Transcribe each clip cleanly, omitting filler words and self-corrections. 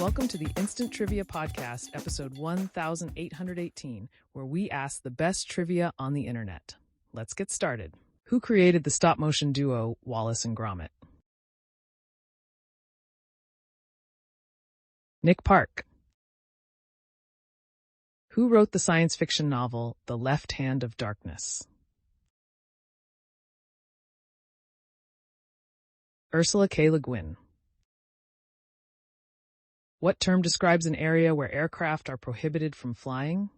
Welcome to the Instant Trivia Podcast, episode 1818, where we ask the best trivia on the internet. Let's get started. Who created the stop-motion duo Wallace and Gromit? Nick Park. Who wrote the science fiction novel The Left Hand of Darkness? Ursula K. Le Guin. What term describes an area where aircraft are prohibited from flying?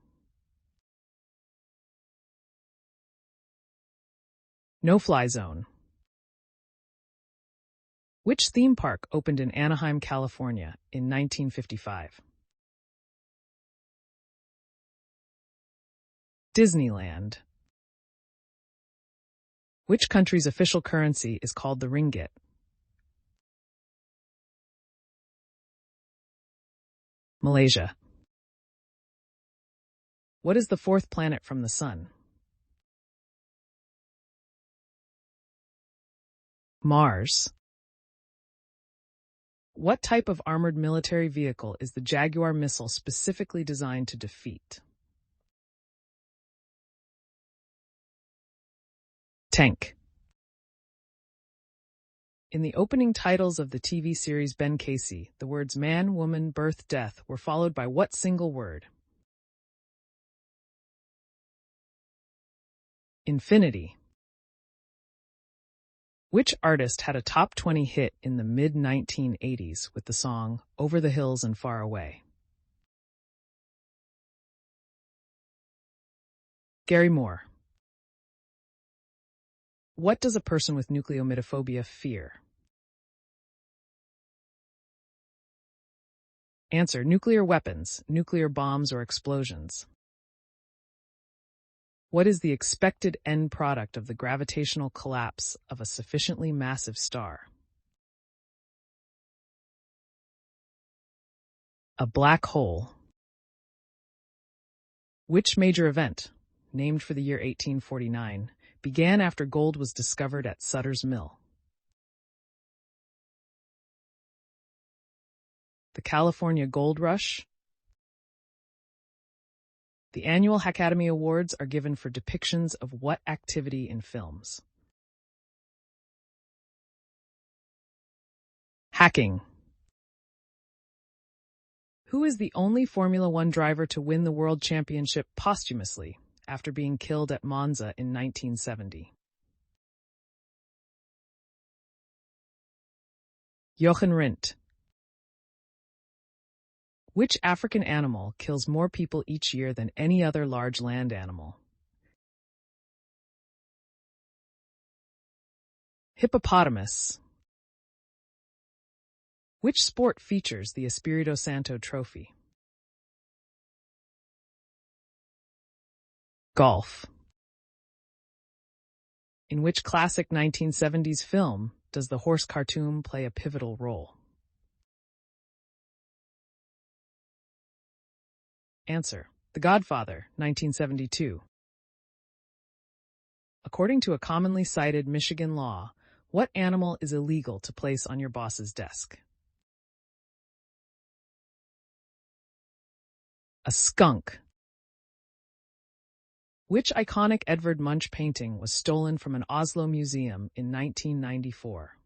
No-fly zone. Which theme park opened in Anaheim, California in 1955? Disneyland. Which country's official currency is called the ringgit? Malaysia. What is the fourth planet from the Sun? Mars. What type of armored military vehicle is the Jaguar missile specifically designed to defeat? Tank. In the opening titles of the TV series Ben Casey, the words man, woman, birth, death were followed by what single word? Infinity. Which artist had a top 20 hit in the mid-1980s with the song Over the Hills and Far Away? Gary Moore. What does a person with nucleomydophobia fear? Answer: nuclear weapons, nuclear bombs or explosions. What is the expected end product of the gravitational collapse of a sufficiently massive star? A black hole. Which major event, named for the year 1849, began after gold was discovered at Sutter's Mill? The California Gold Rush. The annual Academy Awards are given for depictions of what activity in films? Hacking. Who is the only Formula One driver to win the World Championship posthumously after being killed at Monza in 1970? Jochen Rindt. Which African animal kills more people each year than any other large land animal? Hippopotamus. Which sport features the Espirito Santo Trophy? Golf. In which classic 1970s film does the horse cartoon play a pivotal role? Answer: The Godfather, 1972. According to a commonly cited Michigan law, what animal is illegal to place on your boss's desk? A skunk. Which iconic Edvard Munch painting was stolen from an Oslo museum in 1994?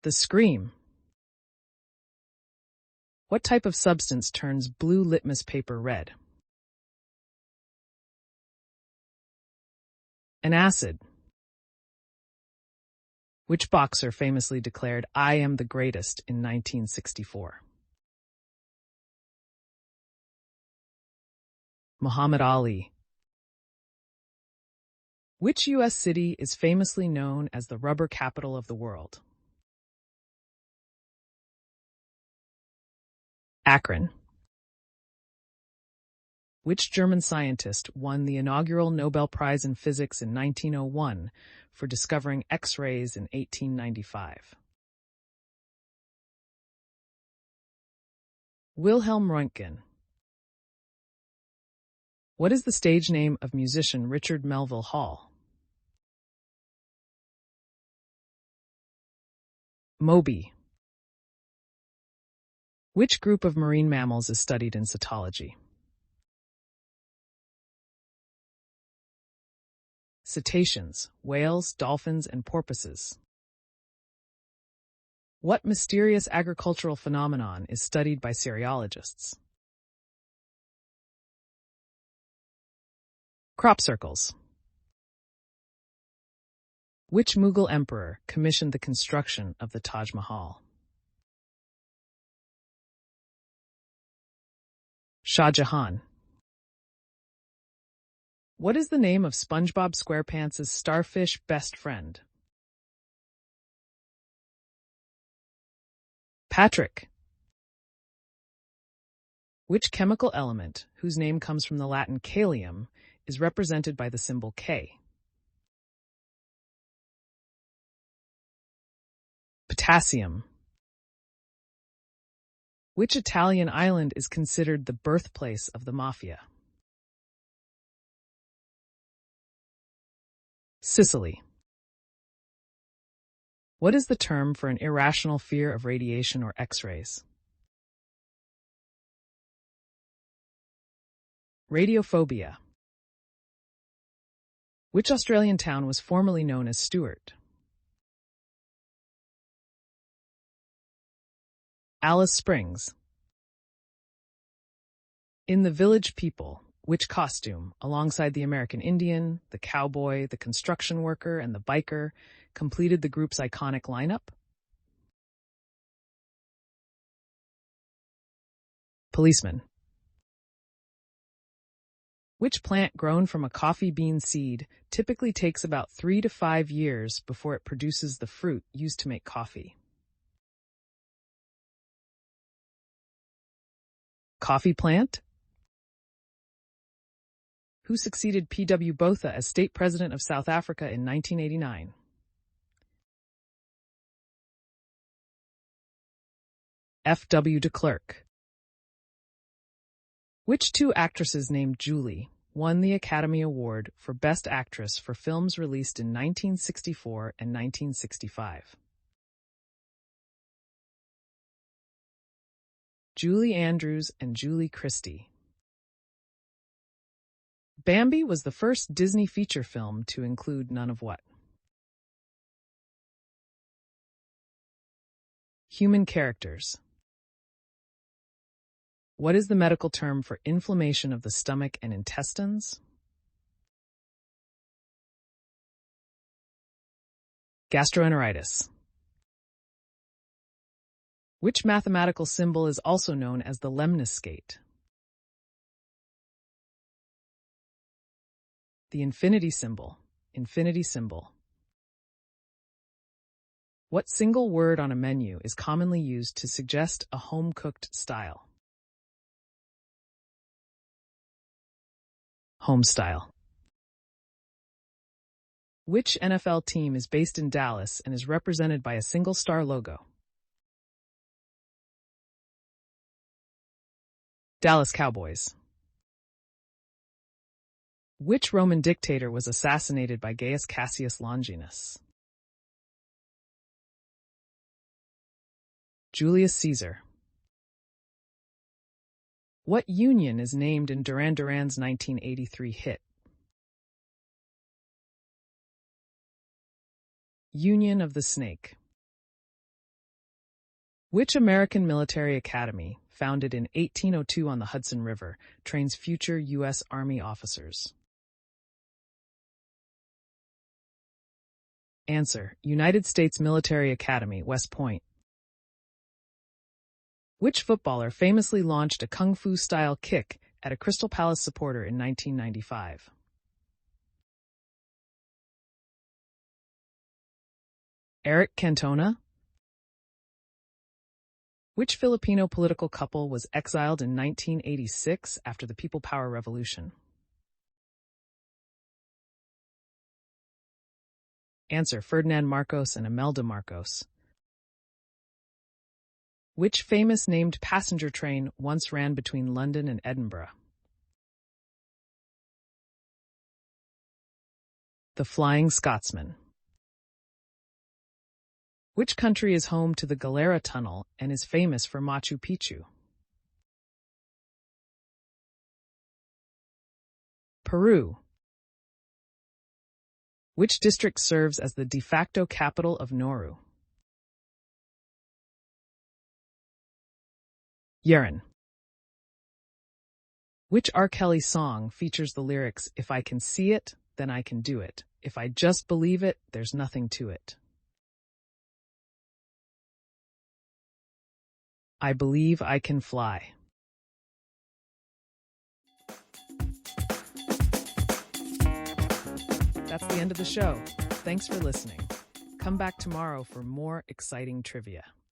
The Scream. What type of substance turns blue litmus paper red? An acid. Which boxer famously declared, "I am the greatest" in 1964? Muhammad Ali. Which U.S. city is famously known as the rubber capital of the world? Akron. Which German scientist won the inaugural Nobel Prize in Physics in 1901 for discovering X-rays in 1895? Wilhelm Röntgen. What is the stage name of musician Richard Melville Hall? Moby. Which group of marine mammals is studied in cetology? Cetaceans, whales, dolphins, and porpoises. What mysterious agricultural phenomenon is studied by cerealogists? Crop circles. Which Mughal emperor commissioned the construction of the Taj Mahal? Shah Jahan. What is the name of SpongeBob SquarePants' starfish best friend? Patrick. Which chemical element, whose name comes from the Latin kalium, is represented by the symbol K? Potassium. Which Italian island is considered the birthplace of the mafia? Sicily. What is the term for an irrational fear of radiation or X-rays? Radiophobia. Which Australian town was formerly known as Stuart? Alice Springs. In The Village People, which costume, alongside the American Indian, the cowboy, the construction worker, and the biker, completed the group's iconic lineup? Policeman. Which plant grown from a coffee bean seed typically takes about 3 to 5 years before it produces the fruit used to make coffee? Coffee plant? Who succeeded P.W. Botha as state president of South Africa in 1989? F.W. de Klerk. Which two actresses named Julie won the Academy Award for Best Actress for films released in 1964 and 1965? Julie Andrews and Julie Christie. Bambi was the first Disney feature film to include none of what? Human characters. What is the medical term for inflammation of the stomach and intestines? Gastroenteritis. Which mathematical symbol is also known as the lemniscate? The infinity symbol. Infinity symbol. What single word on a menu is commonly used to suggest a home-cooked style? Home style. Which NFL team is based in Dallas and is represented by a single star logo? Dallas Cowboys. Which Roman dictator was assassinated by Gaius Cassius Longinus? Julius Caesar. What union is named in Duran Duran's 1983 hit? Union of the Snake. Which American military academy, founded in 1802 on the Hudson River, trains future U.S. Army officers? Answer: United States Military Academy, West Point. Which footballer famously launched a kung fu-style kick at a Crystal Palace supporter in 1995? Eric Cantona. Which Filipino political couple was exiled in 1986 after the People Power Revolution? Answer: Ferdinand Marcos and Imelda Marcos. Which famous named passenger train once ran between London and Edinburgh? The Flying Scotsman. Which country is home to the Galera Tunnel and is famous for Machu Picchu? Peru. Which district serves as the de facto capital of Nauru? Yeren. Which R. Kelly song features the lyrics, "If I can see it, then I can do it. If I just believe it, there's nothing to it"? I Believe I Can Fly. That's the end of the show. Thanks for listening. Come back tomorrow for more exciting trivia.